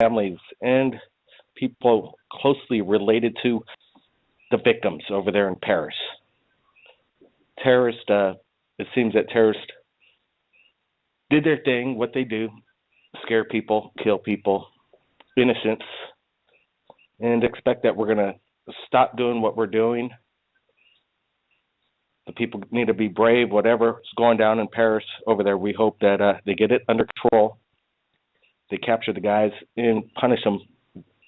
families and people closely related to the victims over there in Paris. It seems that terrorists did their thing, what they do, scare people, kill people, innocents, and expect that we're going to stop doing what we're doing. The people need to be brave, whatever's going down in Paris over there. We hope that they get it under control. They capture the guys and punish them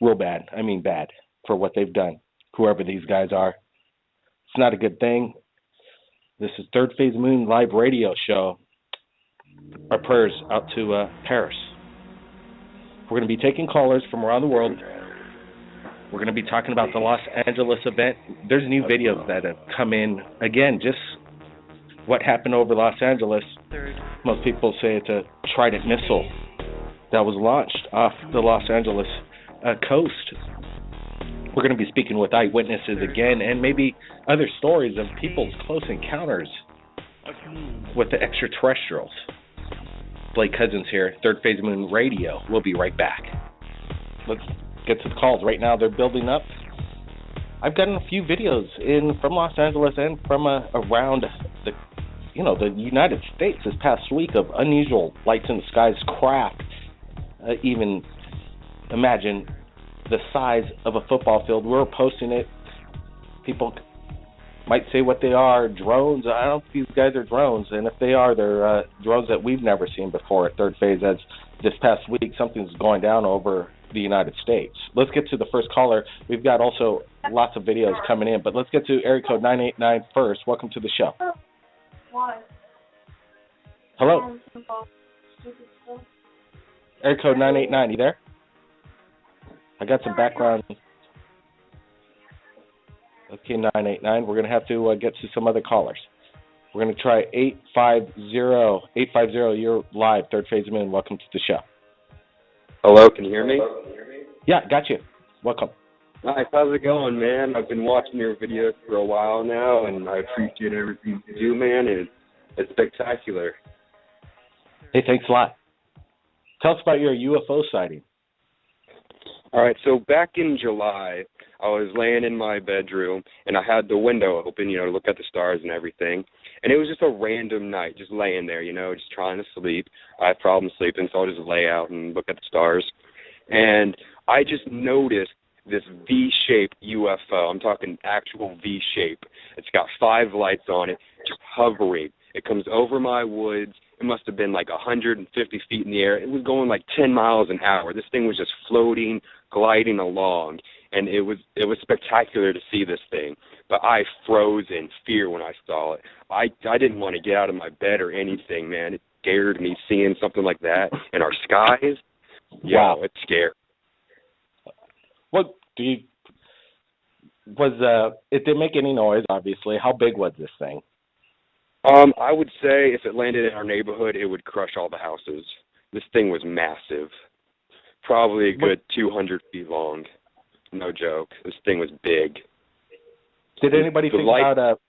real bad. I mean bad for what they've done, whoever these guys are. It's not a good thing. This is Third Phase Moon Live Radio Show. Our prayers out to Paris. We're going to be taking callers from around the world. We're going to be talking about the Los Angeles event. There's new videos that have come in. Again, just what happened over Los Angeles. Most people say it's a Trident missile that was launched off the Los Angeles coast. We're going to be speaking with eyewitnesses again and maybe other stories of people's close encounters with the extraterrestrials. Blake Cousins here, Third Phase Moon Radio. We'll be right back. Let's get to the calls. Right now they're building up. I've gotten a few videos in from Los Angeles and from around the United States this past week of unusual lights in the skies craft. Even imagine the size of a football field. We're posting it. People might say what they are, drones. I don't think these guys are drones, and if they are, they're drones that we've never seen before at Third Phase. As this past week, something's going down over the United States. Let's get to the first caller. We've got also lots of videos coming in, but let's get to area code 989 first. Welcome to the show. Hello. Area code 989, you there? I got some background. Okay, 989. We're going to have to get to some other callers. We're going to try 850. 850, you're live, Third Phase Moon. Welcome to the show. Hello, can you hear me? Yeah, got you. Welcome. Nice, how's it going, man? I've been watching your videos for a while now, and I appreciate everything you do, man, and it's spectacular. Hey, thanks a lot. Tell us about your UFO sighting. All right, so back in July, I was laying in my bedroom, and I had the window open, to look at the stars and everything. And it was just a random night, just laying there, just trying to sleep. I have problems sleeping, so I'll just lay out and look at the stars. And I just noticed this V-shaped UFO. I'm talking actual V-shape. It's got 5 lights on it, just hovering. It comes over my woods. It must have been like 150 feet in the air. It was going like 10 miles an hour. This thing was just floating, gliding along, and it was spectacular to see this thing. But I froze in fear when I saw it. I didn't want to get out of my bed or anything, man. It scared me seeing something like that in our skies. Wow. Yeah, it's scary. What it didn't make any noise, obviously. How big was this thing? I would say if it landed in our neighborhood, it would crush all the houses. This thing was massive. Probably a good 200 feet long. No joke. This thing was big. Did anybody think about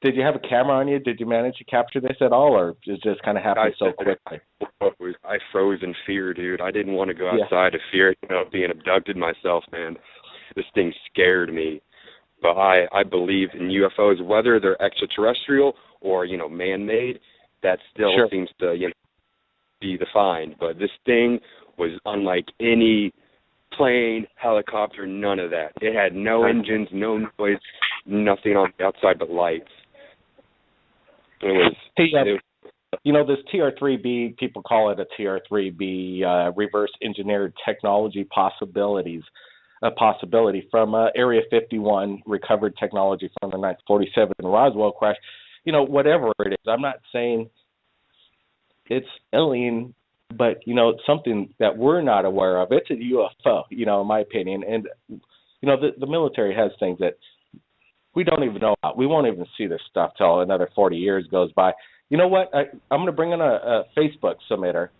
did you have a camera on you? Did you manage to capture this at all, or did it just kind of happen so quickly? I froze in fear, dude. I didn't want to go outside of fear of being abducted myself, man. This thing scared me. But I believe in UFOs, whether they're extraterrestrial or, man-made, that still seems to, be defined. But this thing was unlike any plane, helicopter, none of that. It had no engines, no noise, nothing on the outside but lights. This TR-3B, people call it a TR-3B, reverse engineered technology possibility from Area 51, recovered technology from the 1947 Roswell crash. Whatever it is, I'm not saying it's alien, but, it's something that we're not aware of. It's a UFO, in my opinion. And, the military has things that we don't even know about. We won't even see this stuff till another 40 years goes by. You know what? I'm going to bring in a Facebook submitter.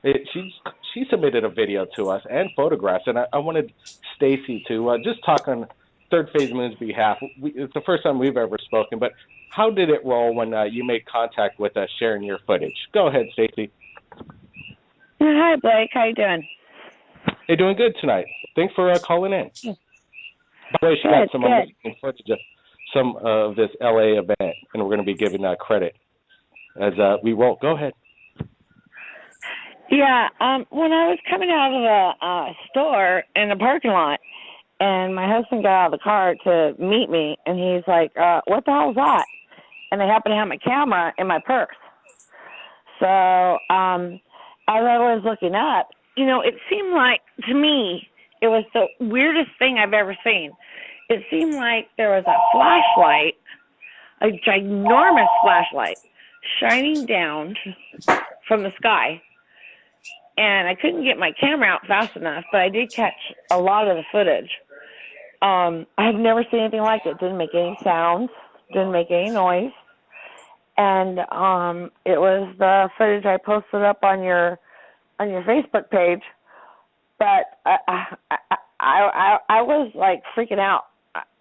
She submitted a video to us and photographs, and I wanted Stacy to just talk on Third Phase Moon's behalf. It's the first time we've ever spoken, but how did it roll when you made contact with us sharing your footage? Go ahead, Stacy. Hi, Blake. How you doing? Hey, doing good tonight. Thanks for calling in. By the way, she got Good, some good. amazing footage of some of this LA event, and we're going to be giving credit as we roll. Go ahead. Yeah, when I was coming out of the store in the parking lot, and my husband got out of the car to meet me, and he's like, what the hell is that? And I happened to have my camera in my purse. So as I was looking up, it seemed like, to me, it was the weirdest thing I've ever seen. It seemed like there was a flashlight, a ginormous flashlight, shining down from the sky. And I couldn't get my camera out fast enough, but I did catch a lot of the footage. I've never seen anything like it. Didn't make any sounds, didn't make any noise. And it was the footage I posted up on your Facebook page. But I was like freaking out.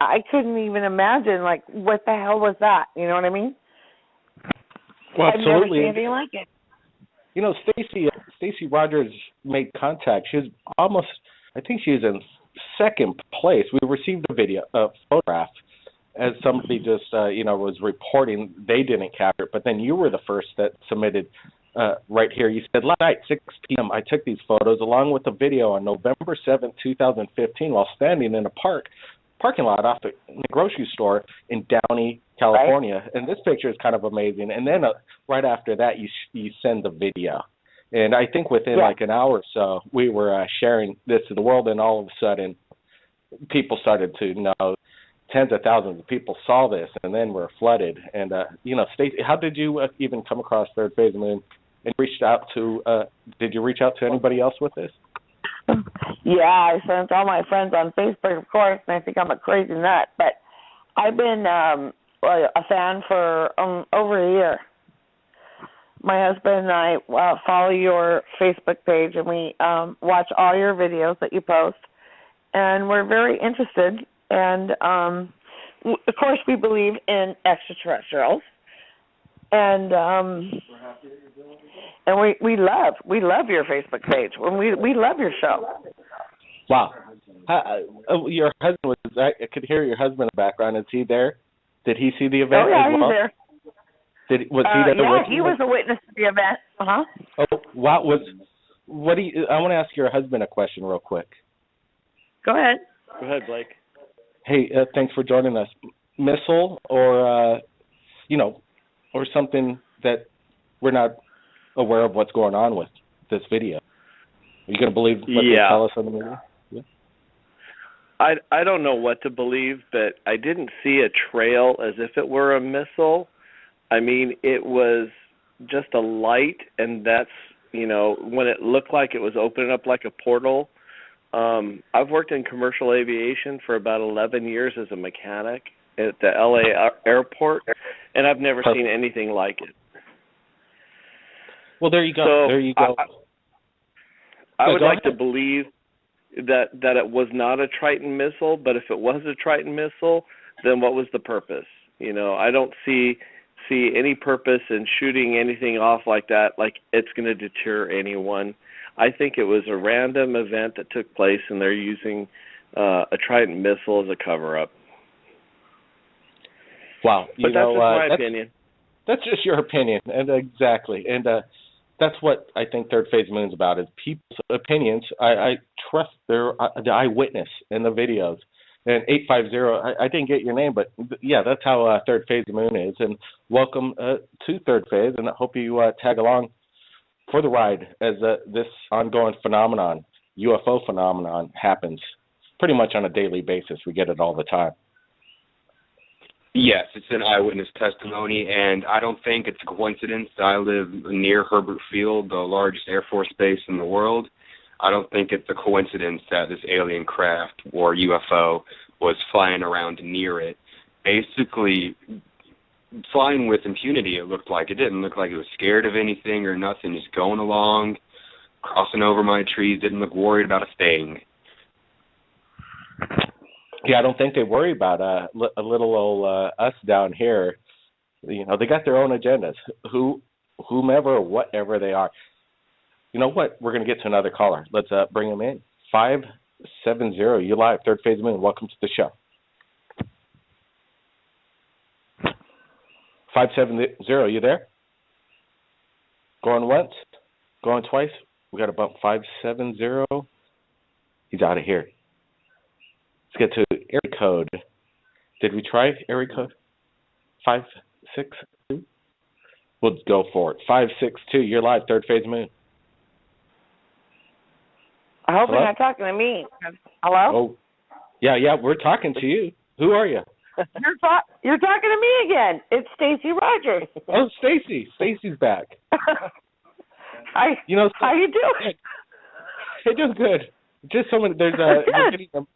I couldn't even imagine, like, what the hell was that? You know what I mean? Well, I've never absolutely. seen anything like it. Stacy Rogers made contact. She was almost, I think she was in second place. We received a photograph as somebody just, was reporting they didn't capture it, but then you were the first that submitted right here. You said, last night, 6 p.m., I took these photos along with a video on November 7th, 2015, while standing in a parking lot off the grocery store in Downey, California. Right. And this picture is kind of amazing. And then right after that, you send the video. And I think within like an hour or so, we were sharing this to the world, and all of a sudden, people started to know. Tens of thousands of people saw this, and then were flooded. And Stacey, how did you even come across Third Phase Moon and reached out to? Did you reach out to anybody else with this? Yeah, I sent all my friends on Facebook, of course, and I think I'm a crazy nut. But I've been a fan for over a year. My husband and I follow your Facebook page, and we watch all your videos that you post, and we're very interested. And of course, we believe in extraterrestrials, and we love your Facebook page. We love your show. Wow, your husband was. I could hear your husband in the background. Is he there? Did he see the event? Oh yeah, as well? He's there. Was he there? Yeah, he was a witness to the event. Oh, wow. What do you? I want to ask your husband a question real quick. Go ahead. Go ahead, Blake. Hey, thanks for joining us. Missile or, or something that we're not aware of what's going on with this video. Are you going to believe what they tell us on the media? Yeah. I don't know what to believe, but I didn't see a trail as if it were a missile. I mean, it was just a light, and that's, when it looked like it was opening up like a portal. I've worked in commercial aviation for about 11 years as a mechanic at the LA airport, and I've never seen anything like it. Well, there you go. So there you go. I would like to believe that it was not a Triton missile, but if it was a Triton missile, then what was the purpose? I don't see any purpose in shooting anything off like that, like it's going to deter anyone. I think it was a random event that took place, and they're using a Trident missile as a cover-up. Wow. But that's just my opinion. That's just your opinion, and exactly. And that's what I think Third Phase Moon's about, is people's opinions. I trust the eyewitness in the videos. And 850, I didn't get your name, but yeah, that's how Third Phase Moon is. And welcome to Third Phase, and I hope you tag along for the ride as this ongoing phenomenon, UFO phenomenon, happens pretty much on a daily basis. We get it all the time. Yes, it's an eyewitness testimony, and I don't think it's a coincidence that I live near Herbert Field, the largest Air Force base in the world. I don't think it's a coincidence that this alien craft, or UFO, was flying around near it. Basically, flying with impunity, it looked like. It didn't look like it was scared of anything or nothing, just going along, crossing over my trees, didn't look worried about a thing. Yeah, I don't think they worry about a little old us down here. They got their own agendas, whomever or whatever they are. You know what? We're going to get to another caller. Let's bring him in. 570. You live, third phase moon. Welcome to the show. 570. You there? Going once? Going twice? We got about 570. He's out of here. Let's get to area code. Did we try area code? 562? We'll go for it. 562. You're live, third phase moon. I hope Hello? you're not talking to me. Hello? Oh, yeah, we're talking to you. Who are you? You're talking to me again. It's Stacy Rogers. Oh, Stacy. Stacy's back. Hi. You know, how you doing? Hey, doing good. Just someone. There's a. You're getting them.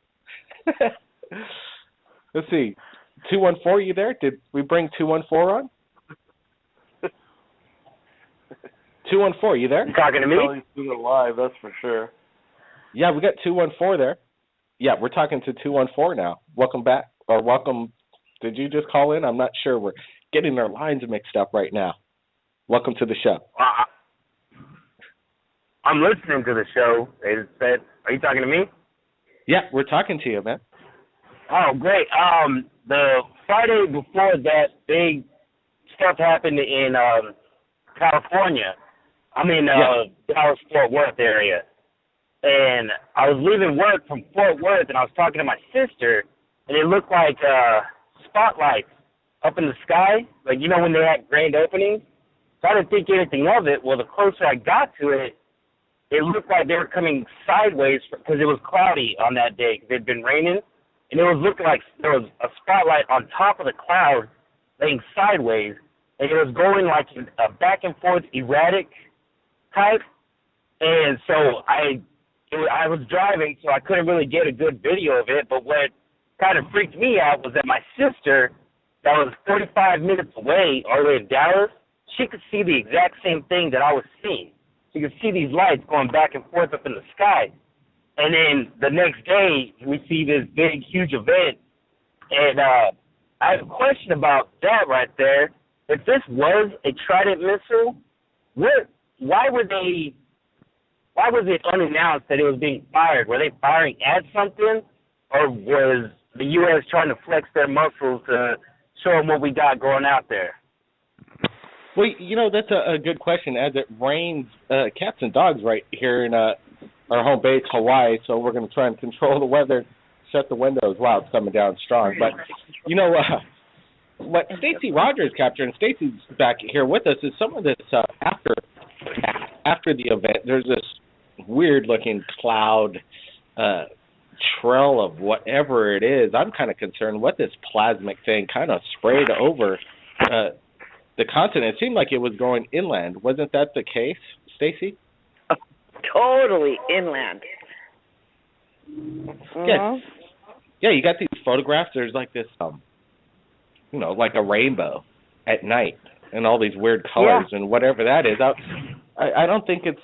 Let's see. 214. You there? Did we bring 214 on? 214. You there? You talking to me? Do it live, that's for sure. Yeah, we got 214 there. Yeah, we're talking to 214 now. Welcome back, or welcome. Did you just call in? I'm not sure. We're getting our lines mixed up right now. Welcome to the show. I'm listening to the show. It said, are you talking to me? Yeah, we're talking to you, man. Oh, great. The Friday before that, big stuff happened in California. I'm in Dallas-Fort Worth area. And I was leaving work from Fort Worth, and I was talking to my sister, and it looked like spotlights up in the sky, like, you know, when they had grand openings. So I didn't think anything of it. Well, the closer I got to it, it looked like they were coming sideways because it was cloudy on that day because it had been raining. And it was looking like there was a spotlight on top of the cloud laying sideways, and it was going like a back and forth erratic type. And so I was driving, so I couldn't really get a good video of it. But what kind of freaked me out was that my sister, that was 45 minutes away, all the way in Dallas, she could see the exact same thing that I was seeing. She could see these lights going back and forth up in the sky. And then the next day, we see this big, huge event. And I have a question about that right there. If this was a Trident missile, why was it unannounced that it was being fired? Were they firing at something? Or was the U.S. trying to flex their muscles to show them what we got going out there? Well, you know, that's a good question. As it rains cats and dogs right here in our home base, Hawaii, so we're going to try and control the weather, shut the windows. Wow, it's coming down strong. But, you know, what Stacy Rogers captured, and Stacy's back here with us, is some of this after the event. There's this weird-looking cloud trail of whatever it is. I'm kind of concerned what this plasmic thing kind of sprayed over the continent. It seemed like it was going inland. Wasn't that the case, Stacy? Totally inland. Yeah. Yeah, you got these photographs. There's like this, you know, like a rainbow at night and all these weird colors and whatever that is. I don't think it's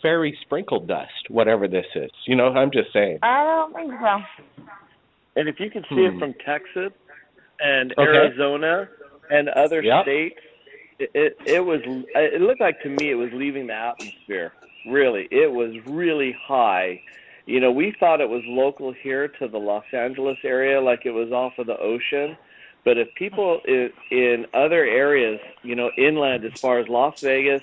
fairy sprinkle dust, whatever this is. You know, I'm just saying. I don't think so. And if you can see it from Texas and Arizona and other states, it looked like to me it was leaving the atmosphere. Really, it was really high. You know, we thought it was local here to the Los Angeles area, like it was off of the ocean. But if people in other areas, you know, inland as far as Las Vegas,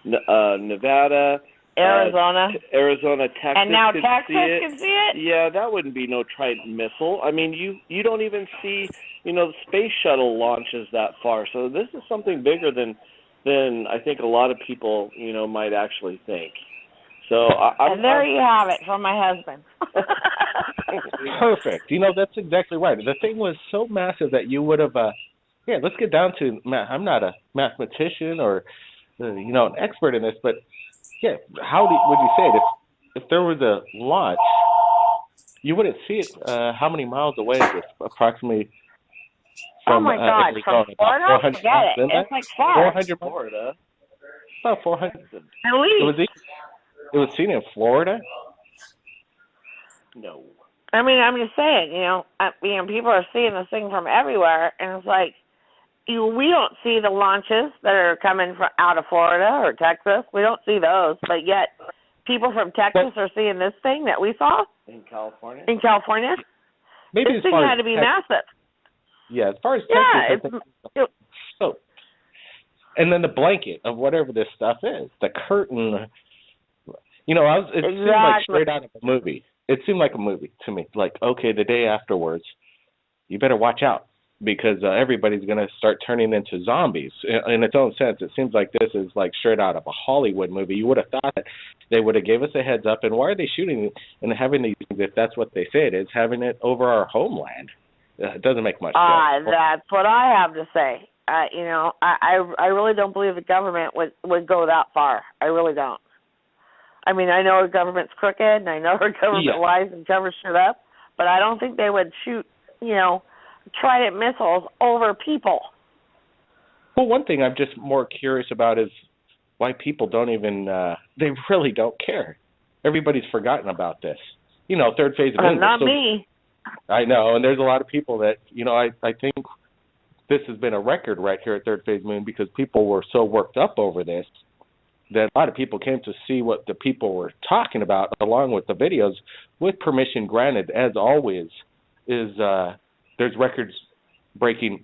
Nevada, Arizona, Texas, and now could Texas see it. can see it. Yeah, that wouldn't be no Trident missile. I mean, you don't even see, you know, the space shuttle launches that far. So this is something bigger than I think a lot of people, you know, might actually think. So and there you have it from my husband. Perfect. You know, that's exactly right. The thing was so massive that you would have. Let's get down to. I'm not a mathematician or, you know, an expert in this, but yeah, how would you say it if there was a launch? You wouldn't see it. How many miles away is it? Approximately. From, oh my God! Arizona, from Florida, forget it. It's like far. 400 Florida. About 400. At least. It was seen in Florida? No. I mean, I'm just saying, you know, people are seeing this thing from everywhere, and it's like, we don't see the launches that are coming from out of Florida or Texas. We don't see those, but yet people from Texas are seeing this thing that we saw in California. in California. Maybe This as thing far had as to be Tex- massive. Yeah, as far as Yeah, Texas, I think so. And then the blanket of whatever this stuff is, the curtain. You know, it seemed like straight out of a movie. It seemed like a movie to me. Like, okay, the day afterwards, you better watch out because everybody's going to start turning into zombies. In its own sense, it seems like this is like straight out of a Hollywood movie. You would have thought that they would have gave us a heads up. And why are they shooting and having these things, if that's what they say it is, having it over our homeland? It doesn't make much sense. That's what I have to say. You know, I really don't believe the government would go that far. I really don't. I mean, I know our government's crooked, and I know our government lies and covers shit up, but I don't think they would shoot, you know, trident missiles over people. Well, one thing I'm just more curious about is why people don't even, they really don't care. Everybody's forgotten about this. You know, third phase of Not me. I know, and there's a lot of people that, you know, I think this has been a record right here at Third Phase Moon because people were so worked up over this that a lot of people came to see what the people were talking about along with the videos with permission granted, as always, is there's records-breaking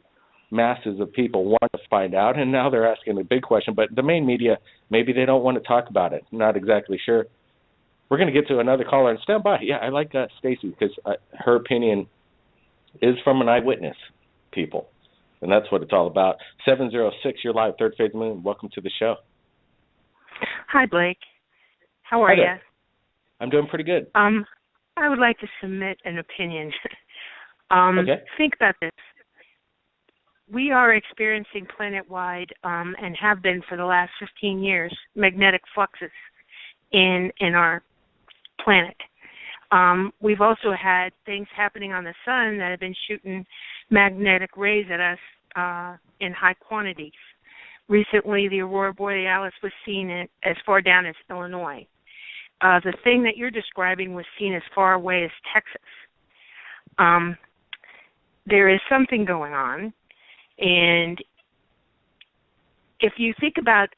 masses of people want to find out, and now they're asking a big question. But the main media, maybe they don't want to talk about it. Not exactly sure. We're going to get to another caller, and stand by. Yeah, I like Stacy because her opinion is from an eyewitness, people, and that's what it's all about. 706, you're live, Third Phase Moon. Welcome to the show. Hi, Blake. How are you? I'm doing pretty good. I would like to submit an opinion. Okay. Think about this. We are experiencing planet-wide, and have been for the last 15 years, magnetic fluxes in our planet. We've also had things happening on the sun that have been shooting magnetic rays at us in high quantities. Recently, the aurora borealis was seen as far down as Illinois. The thing that you're describing was seen as far away as Texas. There is something going on, and if you think about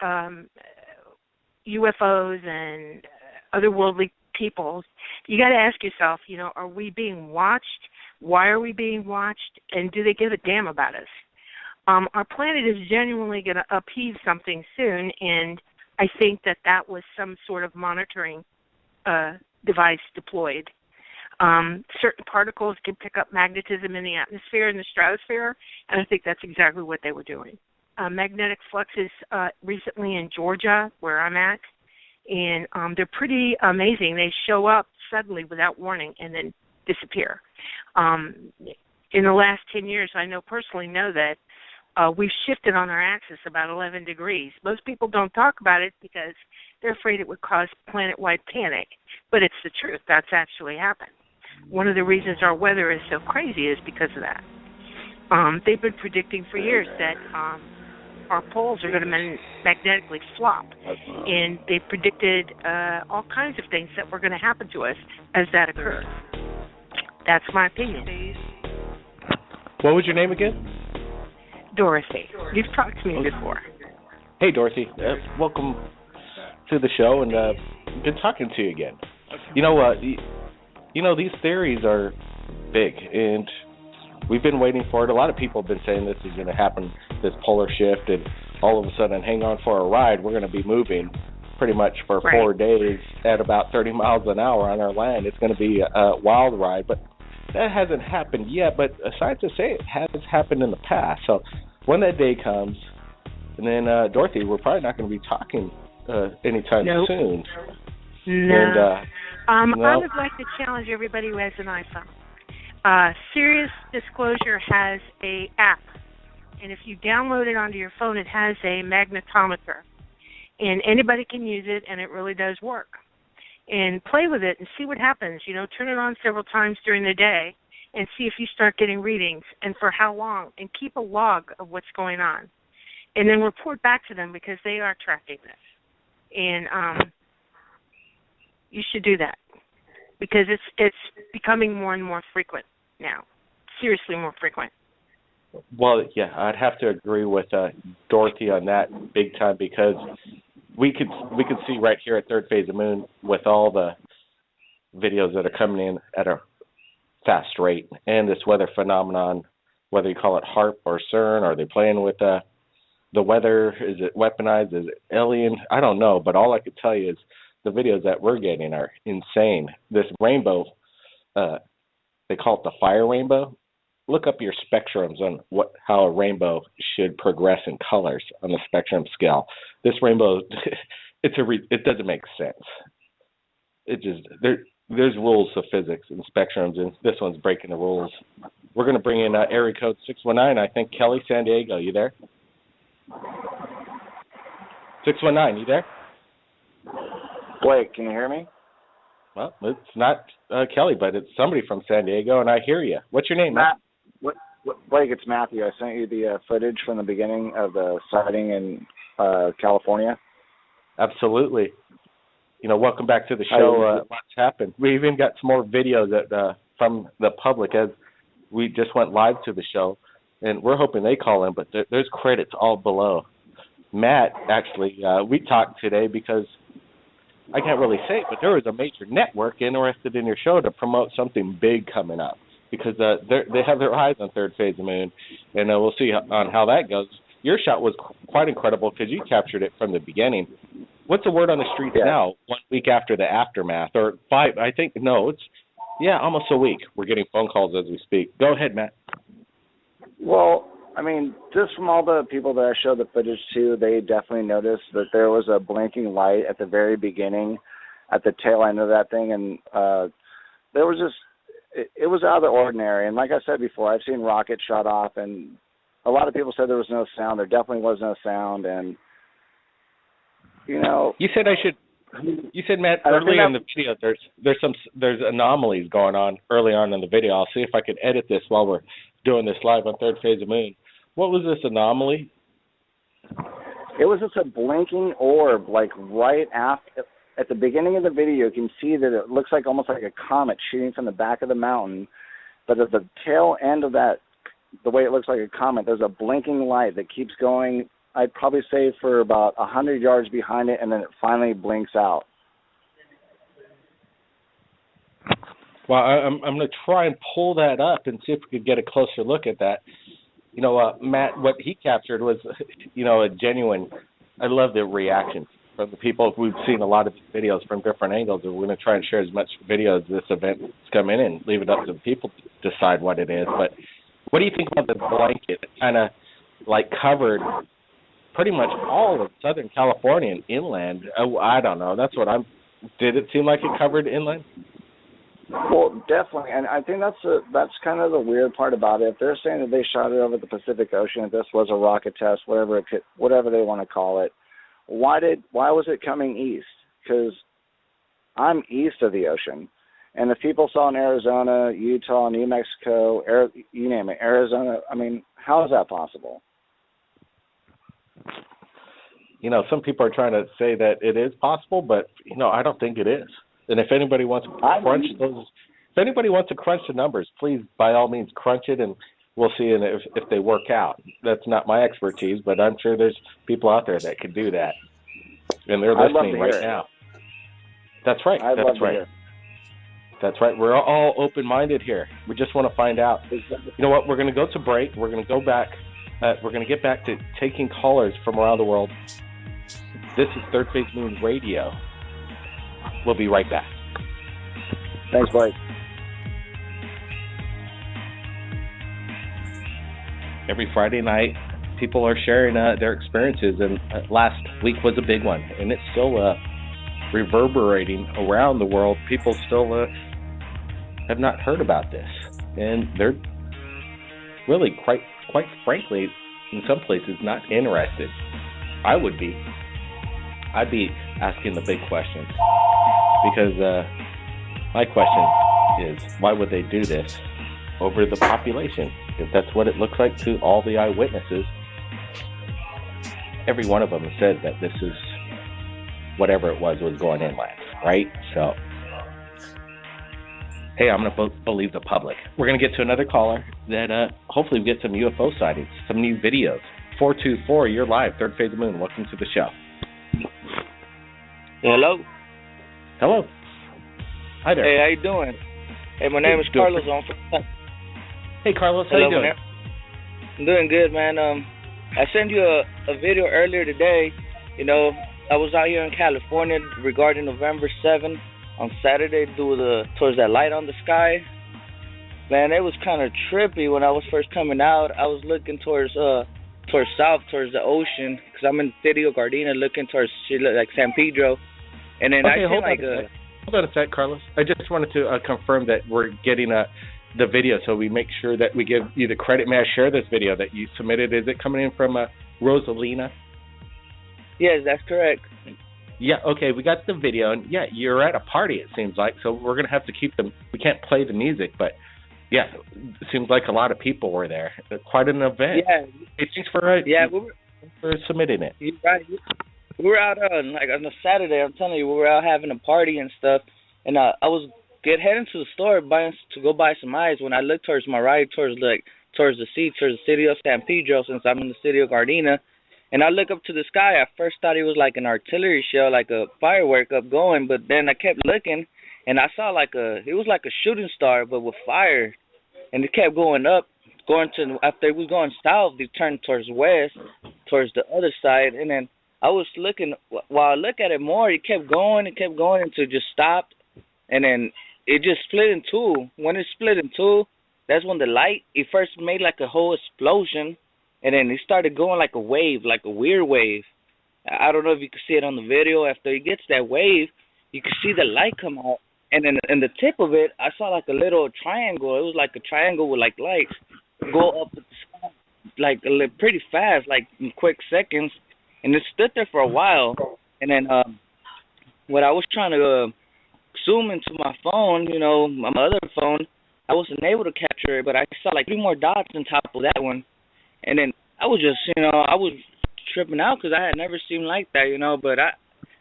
UFOs and otherworldly people, you got to ask yourself, you know, are we being watched? Why are we being watched? And do they give a damn about us? Our planet is genuinely going to upheave something soon, and I think that was some sort of monitoring device deployed. Certain particles can pick up magnetism in the atmosphere, in the stratosphere, and I think that's exactly what they were doing. Magnetic fluxes recently in Georgia, where I'm at, and they're pretty amazing. They show up suddenly without warning and then disappear. In the last 10 years, I personally know that we've shifted on our axis about 11 degrees. Most people don't talk about it because they're afraid it would cause planet-wide panic, but it's the truth. That's actually happened. One of the reasons our weather is so crazy is because of that. They've been predicting for years that our poles are going to magnetically flop, and they predicted all kinds of things that were going to happen to us as that occurred. That's my opinion. What was your name again? Dorothy. You've talked to me before. Hey, Dorothy. Welcome to the show, and good talking to you again. You know, these theories are big, and we've been waiting for it. A lot of people have been saying this is going to happen, this polar shift, and all of a sudden, hang on for a ride. We're going to be moving pretty much for 4 days at about 30 miles an hour on our land. It's going to be a wild ride, but that hasn't happened yet, but scientists say it has happened in the past. So when that day comes, and then, Dorothy, we're probably not going to be talking anytime soon. No. And, I would like to challenge everybody who has an iPhone. Serious Disclosure has a app, and if you download it onto your phone, it has a magnetometer, and anybody can use it, and it really does work. And play with it and see what happens. You know, turn it on several times during the day and see if you start getting readings and for how long, and keep a log of what's going on. And then report back to them because they are tracking this. And you should do that because it's becoming more and more frequent now, seriously more frequent. Well, yeah, I'd have to agree with Dorothy on that big time because we could see right here at third phase of moon with all the videos that are coming in at a fast rate, and this weather phenomenon, whether you call it HARP or CERN, are they playing with the weather? Is it weaponized? Is it alien? I don't know, but all I could tell you is the videos that we're getting are insane. This rainbow, they call it the fire rainbow. Look up your spectrums on how a rainbow should progress in colors on the spectrum scale. This rainbow, it doesn't make sense. It just there's rules of physics and spectrums, and this one's breaking the rules. We're going to bring in area code 619. I think Kelly, San Diego. You there? 619. You there? Blake, can you hear me? Well, it's not Kelly, but it's somebody from San Diego, and I hear you. What's your name, Matt? Blake, it's Matthew. I sent you the footage from the beginning of the sighting in California. Absolutely. Welcome back to the show. Lots happened. We even got some more videos from the public as we just went live to the show, and we're hoping they call in, but there's credits all below. Matt, actually, we talked today because I can't really say it, but there was a major network interested in your show to promote something big coming up because they have their eyes on third phase of moon, and we'll see on how that goes. Your shot was quite incredible because you captured it from the beginning. What's the word on the street now, 1 week after the aftermath, or 5, I think, no, it's, almost a week. We're getting phone calls as we speak. Go ahead, Matt. Well, I mean, just from all the people that I showed the footage to, they definitely noticed that there was a blinking light at the very beginning, at the tail end of that thing, and there was just, it was out of the ordinary. And like I said before, I've seen rockets shot off, and a lot of people said there was no sound. There definitely was no sound, and You said Matt, early in the video, there's anomalies going on early on in the video. I'll see if I can edit this while we're doing this live on third phase of moon. What was this anomaly? It was just a blinking orb, like right after, at the beginning of the video, you can see that it looks like almost like a comet shooting from the back of the mountain. But at the tail end of that, the way it looks like a comet, there's a blinking light that keeps going, I'd probably say for about 100 yards behind it, and then it finally blinks out. Well, I'm going to try and pull that up and see if we could get a closer look at that. Matt, what he captured was, a genuine, I love the reaction from the people. We've seen a lot of videos from different angles, and we're going to try and share as much video as this event has come in and leave it up to the people to decide what it is. But what do you think about the blanket that kind of covered pretty much all of Southern California and inland? I don't know. That's what did it seem like it covered inland? Well, definitely, and I think that's kind of the weird part about it. If they're saying that they shot it over the Pacific Ocean, if this was a rocket test, whatever they want to call it, why was it coming east? Because I'm east of the ocean, and if people saw in Arizona, Utah, New Mexico, you name it, Arizona, I mean, how is that possible? Some people are trying to say that it is possible, but I don't think it is. And if anybody wants to crunch the numbers, please by all means crunch it, and we'll see if they work out. That's not my expertise, but I'm sure there's people out there that could do that, and they're listening right now. That's right. That's right. That's right. We're all open-minded here. We just want to find out. You know what? We're going to go to break. We're going to go back. We're going to get back to taking callers from around the world. This is Third Phase Moon Radio. We'll be right back. Thanks, Blake. Every Friday night, people are sharing their experiences, and last week was a big one, and it's still reverberating around the world. People still have not heard about this, and they're really, quite frankly, in some places, not interested. I would be. I'd be asking the big questions, because my question is, why would they do this over the population? If that's what it looks like to all the eyewitnesses, every one of them said that this is whatever it was going inland, right? So, hey, I'm going to believe the public. We're going to get to another caller that hopefully we get some UFO sightings, some new videos. 424, you're live, Third Phase of Moon. Welcome to the show. Hello. Hello. Hi there. Hey, how you doing? Hey, my name is Carlos. Hey, Carlos. How Hello, you doing? I'm doing good, man. I sent you a video earlier today. You know, I was out here in California regarding November 7th on Saturday towards that light on the sky. Man, it was kind of trippy when I was first coming out. I was looking towards south, towards the ocean, because I'm in City Gardena, looking towards like San Pedro, and then I seen like Hold on a sec, Carlos. I just wanted to confirm that we're getting the video, so we make sure that we give you the credit. May I share this video that you submitted? Is it coming in from Rosalina? Yes, that's correct. Yeah, okay, we got the video, and yeah, you're at a party, it seems like, so we're going to have to keep we can't play the music, but yeah, it seems like a lot of people were there. Quite an event. Yeah. Hey, thanks for submitting it. You're right. We were out on a Saturday. I'm telling you, we were out having a party and stuff. And I was heading to the store to go buy some ice. When I looked towards my right, towards the city of San Pedro, since I'm in the city of Gardena, and I look up to the sky. I first thought it was like an artillery shell, like a firework up going. But then I kept looking, and I saw it was like a shooting star, but with fire, and it kept going up. After it was going south, they turned towards west, towards the other side, and then I was looking. While I look at it more, it kept going until it just stopped, and then it just split in two. When it split in two, that's when the light, it first made like a whole explosion, and then it started going like a wave, like a weird wave. I don't know if you can see it on the video. After it gets that wave, you can see the light come out, and then in the tip of it, I saw like a little triangle. It was like a triangle with like lights go up at the sky, like pretty fast, like in quick seconds. And it stood there for a while, and then when I was trying to zoom into my phone, my other phone, I wasn't able to capture it, but I saw like 3 more dots on top of that one, and then I was just, I was tripping out because I had never seen like that, but I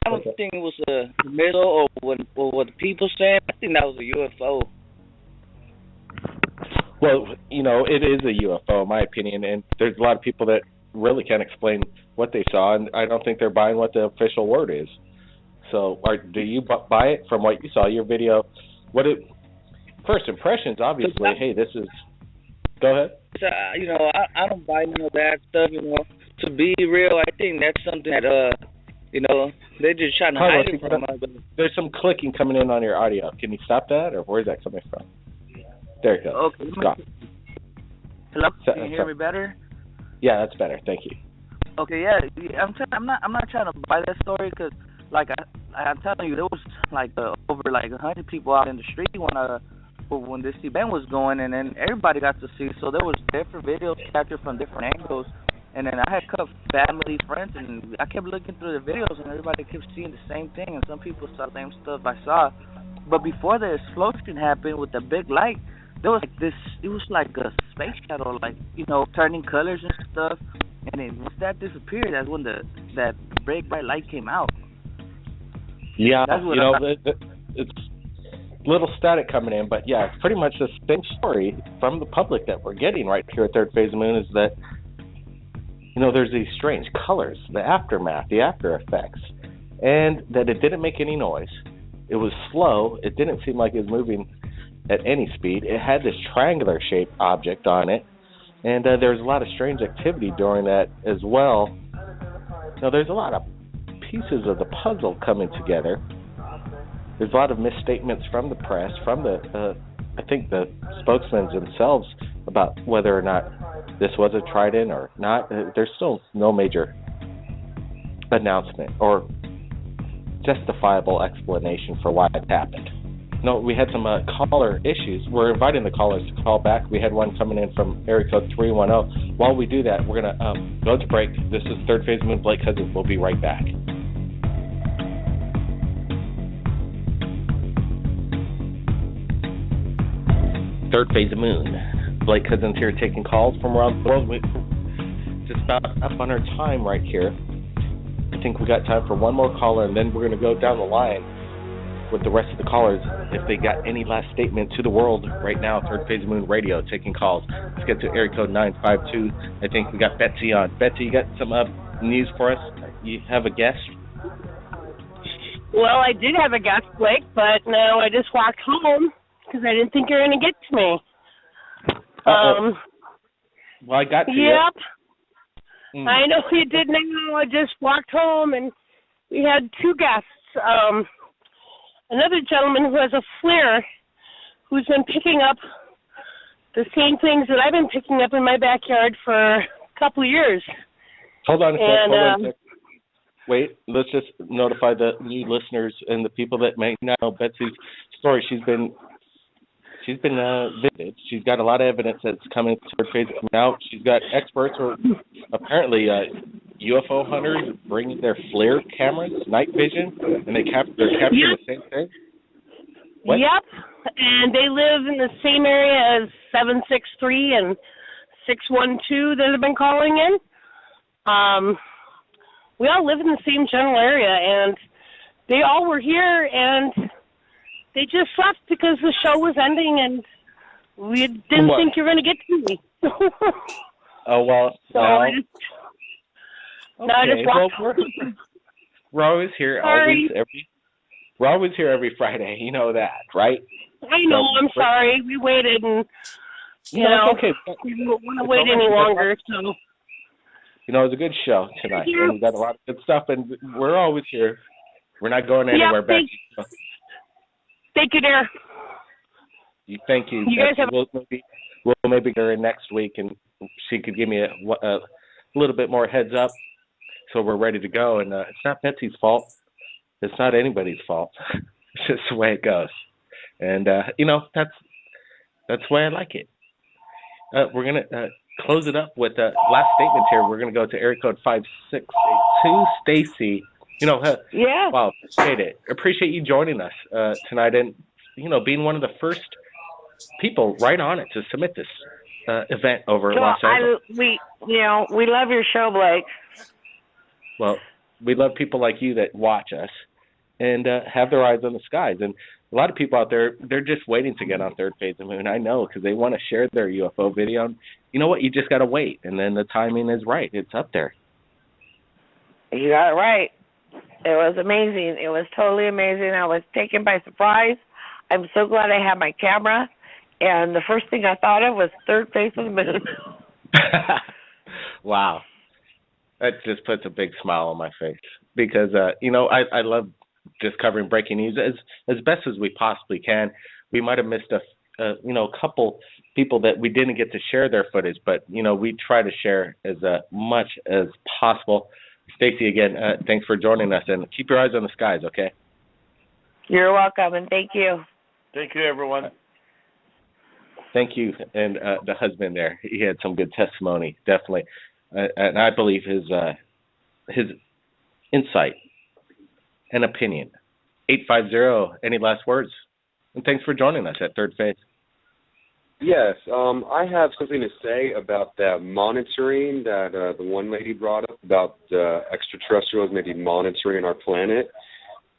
don't think it was a missile or what the people saying. I think that was a UFO. Well, it is a UFO, in my opinion, and there's a lot of people that really can't explain what they saw, and I don't think they're buying what the official word is. So, do you buy it from what you saw, your video? First impressions, obviously, hey, this is... Go ahead. I don't buy none of that stuff, To be real, I think that's something that, they're just trying to hide it from us. There's some clicking coming in on your audio. Can you stop that, or where's that coming from? There you go. Okay. Stop. Hello? Can you hear me better? Yeah, that's better. Thank you. Okay, yeah. I'm not trying to buy that story because, I'm telling you, there was over 100 people out in the street when this event was going, and then everybody got to see. So there was different videos captured from different angles, and then I had family, friends, and I kept looking through the videos, and everybody kept seeing the same thing, and some people saw the same stuff I saw. But before the explosion happened with the big light, there was it was like a space shuttle, turning colors and stuff. And then once that disappeared, that's when that bright light came out. Yeah, it's a little static coming in, but yeah, it's pretty much the same story from the public that we're getting right here at Third Phase Moon is that, there's these strange colors, the aftermath, the after effects, and that it didn't make any noise. It was slow. It didn't seem like it was moving at any speed. It had this triangular-shaped object on it, and there was a lot of strange activity during that as well. There's a lot of pieces of the puzzle coming together. There's a lot of misstatements from the press, from I think the spokesmen themselves about whether or not this was a Trident or not. There's still no major announcement or justifiable explanation for why it happened. No, we had some caller issues. We're inviting the callers to call back. We had one coming in from area code 310. While we do that, we're going to go to break. This is Third Phase Moon, Blake Cousins. We'll be right back. Third Phase Moon. Blake Cousins here taking calls from around the world. We're just about up on our time right here. I think we got time for one more caller, and then we're going to go down the line with the rest of the callers if they got any last statement to the world right now. Third Phase Moon Radio taking calls. Let's get to area code 952. I think we got Betsy on. Betsy, you got some news for us? You have a guest? Well, I did have a guest, Blake, but no, I just walked home because I didn't think you were going to get to me. Well, I got to you. Yep. I know you did now. I just walked home, and we had two guests. Another gentleman who has a flare who's been picking up the same things that I've been picking up in my backyard for a couple of years. Hold on a sec. Wait, let's just notify the new listeners and the people that may not know Betsy's story. She's been visited. She's got a lot of evidence that's coming to her face out. She's got experts or apparently UFO hunters bringing their FLIR cameras, night vision, and they're capturing the same thing. What? Yep, and they live in the same area as 763 and 612 that have been calling in. We all live in the same general area, and they all were here, and they just left because the show was ending, and we didn't think you were going to get to me. Oh, well. So I just walked. Well, we're always here. We're always here every Friday. You know that, right? I know. I'm sorry. We waited, and you know, it's okay. We don't want to wait any longer. So. You know, it was a good show tonight, and we got a lot of good stuff, and we're always here. We're not going anywhere, Becky. Thank you, dear. Thank you. You guys have. We'll maybe get her in next week, and she could give me a little bit more heads up, so we're ready to go. And it's not Betsy's fault. It's not anybody's fault. It's just the way it goes, and you know that's the way I like it. We're gonna close it up with last statements here. We're gonna go to area code 5682, Stacy. You know, yeah. Wow, appreciate you joining us tonight, and you know, being one of the first people right on it to submit this event over Los Angeles. We love your show, Blake. Well, we love people like you that watch us and have their eyes on the skies. And a lot of people out there, they're just waiting to get on third phase of the moon. I know, because they want to share their UFO video. And you know what? You just got to wait, and then the timing is right. It's up there. You got it right. It was amazing. It was totally amazing. I was taken by surprise. I'm so glad I had my camera. And the first thing I thought of was third phase of the moon. Wow. That just puts a big smile on my face. Because, you know, I love just covering breaking news as best as we possibly can. We might have missed a couple people that we didn't get to share their footage, but you know, we try to share as much as possible. Stacy, again, thanks for joining us, and keep your eyes on the skies, okay? You're welcome, and thank you. Thank you, everyone. Thank you, and the husband there, he had some good testimony, definitely, and I believe his insight and opinion. 850, any last words? And thanks for joining us at Third Phase. Yes, I have something to say about that monitoring that the one lady brought up about extraterrestrials maybe monitoring our planet.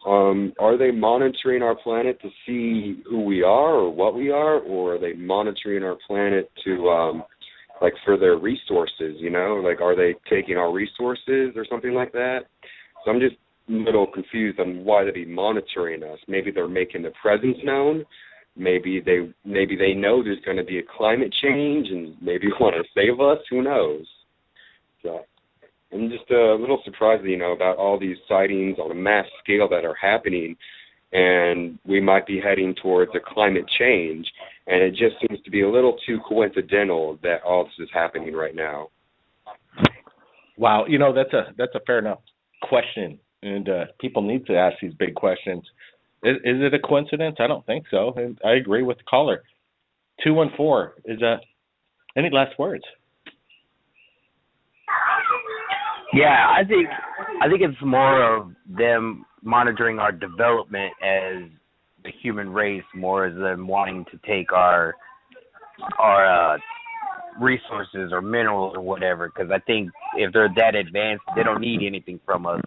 Are they monitoring our planet to see who we are or what we are, or are they monitoring our planet to, like, for their resources, you know? Like, are they taking our resources or something like that? So I'm just a little confused on why they'd be monitoring us. Maybe they're making their presence known. Maybe they know there's going to be a climate change and maybe want to save us. Who knows? So I'm just a little surprised, you know, about all these sightings on a mass scale that are happening, and we might be heading towards a climate change. And it just seems to be a little too coincidental that all this is happening right now. Wow, you know, that's a fair enough question, and people need to ask these big questions. Is it a coincidence? I don't think so, and I agree with the caller. 214 is any last words? Yeah, I think it's more of them monitoring our development as the human race, more as them wanting to take our resources or minerals or whatever. Because I think if they're that advanced, they don't need anything from us.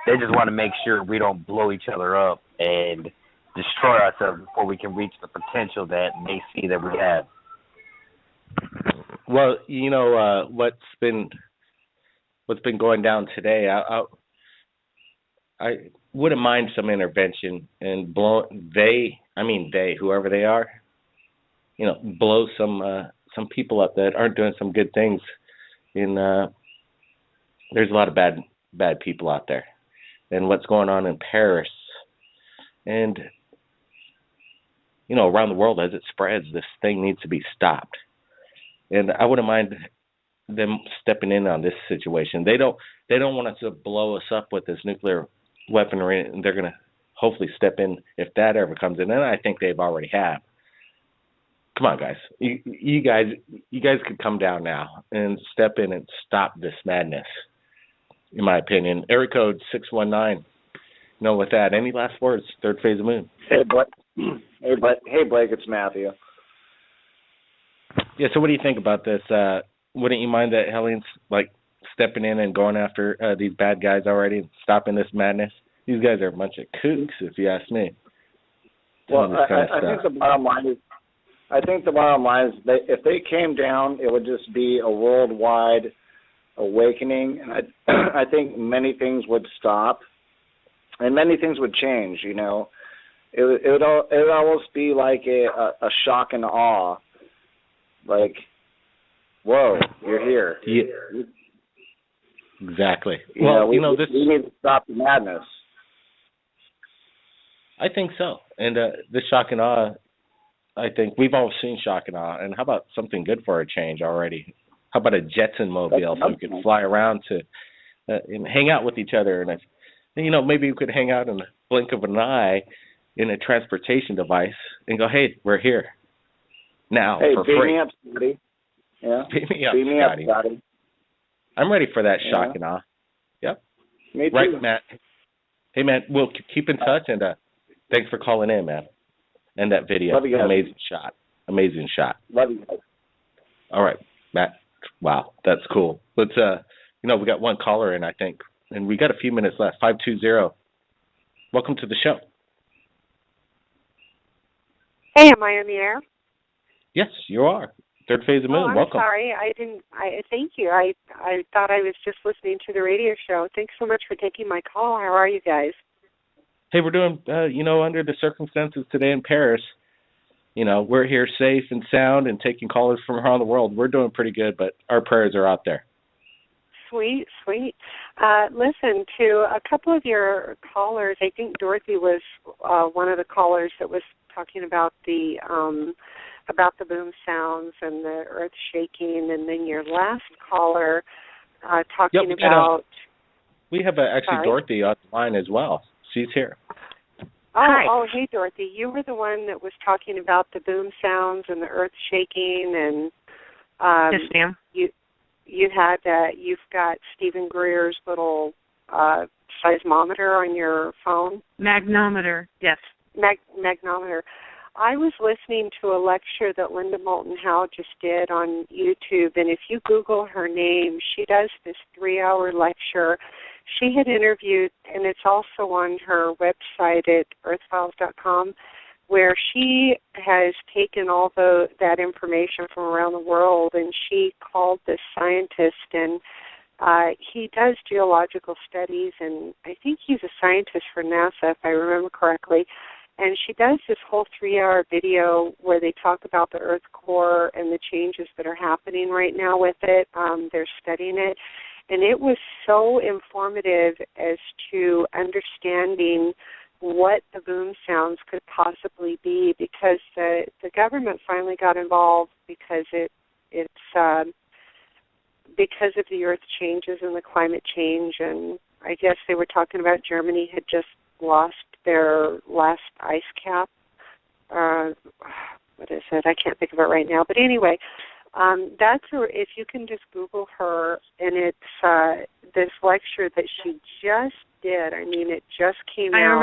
They just want to make sure we don't blow each other up and destroy ourselves before we can reach the potential that they see that we have. Well, you know, what's been going down today, wouldn't mind some intervention and whoever they are, blow some people up that aren't doing some good things. There's a lot of bad people out there, and what's going on in Paris, and around the world as it spreads, this thing needs to be stopped. And I wouldn't mind them stepping in on this situation. They don't want us to blow us up with this nuclear weaponry, and they're going to hopefully step in if that ever comes in. And I think they've already have. Come on, guys. You guys could come down now and step in and stop this madness, in my opinion. Area code 619. With that, any last words? Third phase of moon. Hey, Blake, it's Matthew. Yeah, so what do you think about this? Wouldn't you mind that Hellions stepping in and going after these bad guys already and stopping this madness? These guys are a bunch of kooks, if you ask me. Well, I think the bottom line is, if they came down, it would just be a worldwide awakening, and I think many things would stop, and many things would change. It would almost be like a shock and awe, like, whoa, you're here. Yeah. Exactly. We need to stop the madness. I think so. And the shock and awe, I think we've all seen shock and awe. And how about something good for a change already? How about a Jetson mobile so we could fly around to and hang out with each other? And maybe we could hang out in the blink of an eye in a transportation device and go, hey, we're here now for free. Beam me up, Scotty. Yeah. Beam me up, Scotty. I'm ready for that shock and awe. Yep. Me too. Right, Matt. Hey, man, we'll keep in touch, and thanks for calling in, man. And that video. Love you guys. Amazing shot. Love you guys. All right, Matt. Wow, that's cool. Let's, we got one caller in, I think, and we got a few minutes left. 520. Welcome to the show. Hey, am I on the air? Yes, you are. Third phase of moon. I'm Welcome. Sorry, thank you. I thought I was just listening to the radio show. Thanks so much for taking my call. How are you guys? Hey, we're doing, under the circumstances today in Paris, we're here safe and sound and taking callers from around the world. We're doing pretty good, but our prayers are out there. Sweet. Listen, to a couple of your callers, I think Dorothy was one of the callers that was talking about the boom sounds and the earth shaking, and then your last caller talking about... We have actually Dorothy on the line as well. She's here. Hey, Dorothy. You were the one that was talking about the boom sounds and the earth shaking, and yes, ma'am. You've got Stephen Greer's little seismometer on your phone. Magnometer, yes. Magnometer. I was listening to a lecture that Linda Moulton Howe just did on YouTube, and if you Google her name, she does this 3-hour lecture. She had interviewed, and it's also on her website at earthfiles.com, where she has taken all that information from around the world, and she called this scientist, and he does geological studies, and I think he's a scientist for NASA, if I remember correctly. And she does this whole 3-hour video where they talk about the Earth core and the changes that are happening right now with it. They're studying it. And it was so informative as to understanding what the boom sounds could possibly be, because the government finally got involved because it's because of the Earth changes and the climate change. And I guess they were talking about Germany had just lost their last ice cap. What is it? I can't think of it right now. But anyway, that's her. If you can just Google her, and it's this lecture that she just did. I mean, it just came out.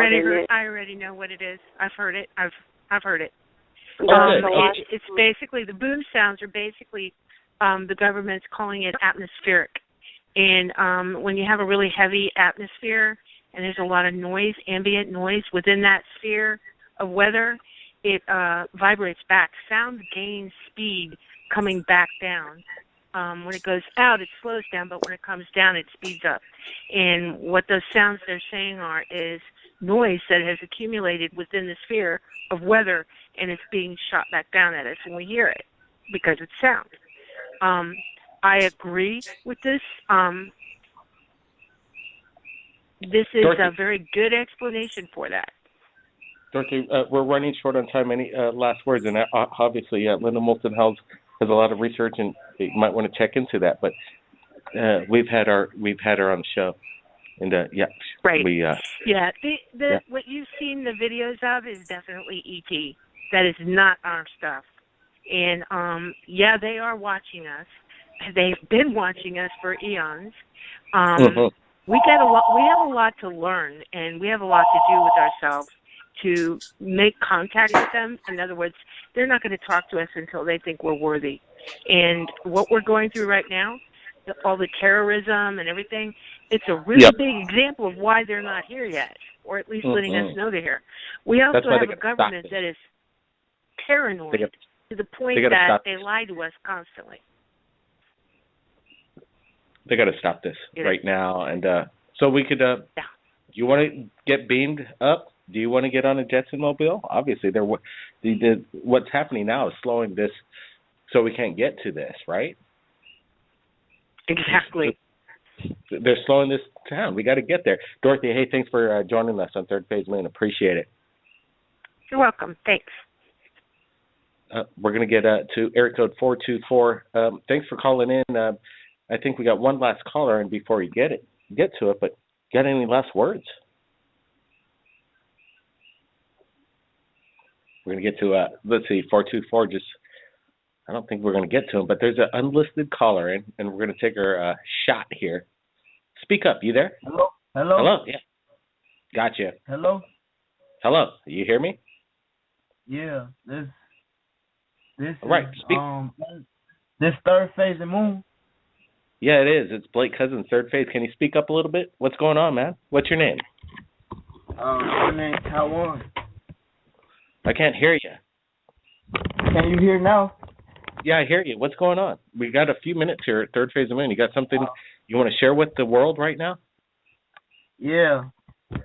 I already know what it is. I've heard it. I've heard it. It's basically, the boom sounds are basically the government's calling it atmospheric. And when you have a really heavy atmosphere and there's a lot of noise, ambient noise within that sphere of weather, it vibrates back. Sound gains speed coming back down. When it goes out, it slows down, but when it comes down, it speeds up. And what those sounds they're saying is noise that has accumulated within the sphere of weather, and it's being shot back down at us when we hear it because it's sound. I agree with this. This is Dorothy, a very good explanation for that. Dorothy, we're running short on time. Any last words? And obviously, Linda Moulton House has a lot of research, and you might want to check into that. But we've had her on the show, and right. We what you've seen the videos of is definitely ET. That is not our stuff. And they are watching us. They've been watching us for eons. We have a lot to learn, and we have a lot to do with ourselves to make contact with them. In other words, they're not going to talk to us until they think we're worthy. And what we're going through right now, all the terrorism and everything, it's a really big example of why they're not here yet, or at least letting us know they're here. We also have a government that is paranoid to the point that they lie to us constantly. They got to stop this right now. And so we could, do you want to get beamed up? Do you want to get on a Jetson mobile? Obviously, what's happening now is slowing this so we can't get to this, right? Exactly. They're slowing this down. We got to get there. Dorothy, hey, thanks for joining us on Third Phase Moon. Appreciate it. You're welcome. Thanks. We're going to get to area code 424. Thanks for calling in. I think we got one last caller, and before we get to it, but got any last words? We're going to get to, let's see, 424. I don't think we're going to get to him, but there's an unlisted caller in, and we're going to take our shot here. Speak up. You there? Hello? Hello? Yeah. Gotcha. Hello? Hello. You hear me? Yeah. This all right. Speak. This Third Phase of Moon. Yeah, it is. It's Blake Cousins, Third Phase. Can you speak up a little bit? What's going on, man? What's your name? My name's Tawan. I can't hear you. Can you hear now? Yeah, I hear you. What's going on? We got a few minutes here at Third Phase of Moon. You got something you want to share with the world right now? Yeah,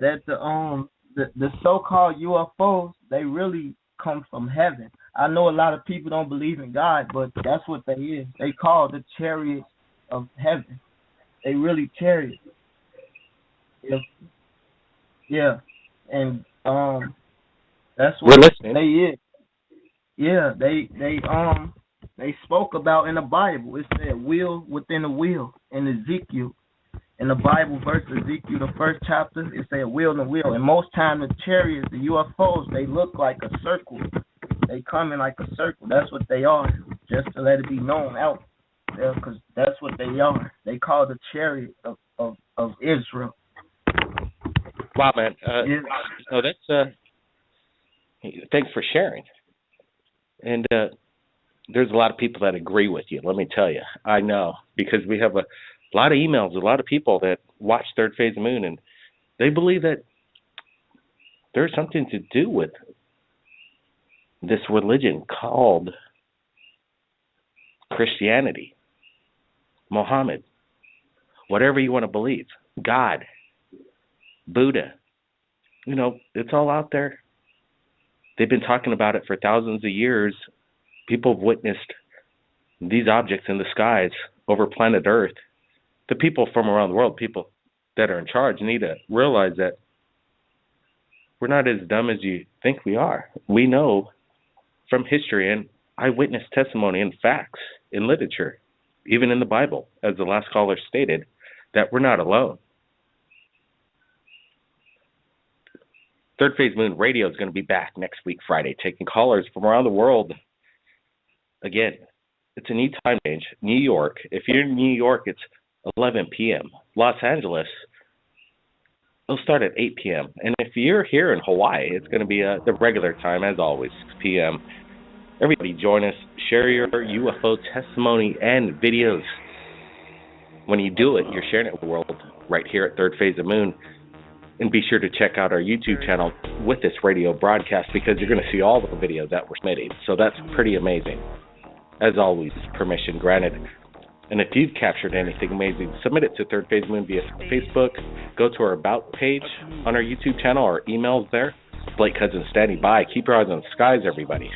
that the so-called UFOs, they really come from heaven. I know a lot of people don't believe in God, but that's what they is. They call the chariots of heaven. They really chariots. Yeah, and that's what they is. Yeah, they spoke about in the Bible. It said wheel within a wheel in Ezekiel. In the Bible verse Ezekiel, the first chapter, it said wheel in a wheel. And most times the chariots, the UFOs, they look like a circle. They come in like a circle. That's what they are. Just to let it be known out there, because that's what they are. They call the chariot of Israel. Wow, man. That's thanks for sharing. And there's a lot of people that agree with you. Let me tell you, I know, because we have a lot of emails, a lot of people that watch Third Phase of Moon, and they believe that there's something to do with this religion called Christianity, Muhammad, whatever you want to believe, God, Buddha. It's all out there. They've been talking about it for thousands of years. People have witnessed these objects in the skies over planet Earth. The people from around the world, people that are in charge, need to realize that we're not as dumb as you think we are. We know from history and eyewitness testimony and facts in literature, even in the Bible, as the last caller stated, that we're not alone. Third Phase Moon Radio is going to be back next week, Friday, taking callers from around the world. Again, it's a new time change. New York, if you're in New York, it's 11 p.m. Los Angeles, it'll start at 8 p.m. And if you're here in Hawaii, it's going to be the regular time, as always, 6 p.m. Everybody join us. Share your UFO testimony and videos. When you do it, you're sharing it with the world right here at Third Phase of Moon. And be sure to check out our YouTube channel with this radio broadcast, because you're going to see all the videos that we're submitting. So that's pretty amazing. As always, permission granted. And if you've captured anything amazing, submit it to Third Phase Moon via Facebook. Go to our About page on our YouTube channel. Our email's there. Blake Cousins standing by. Keep your eyes on the skies, everybody.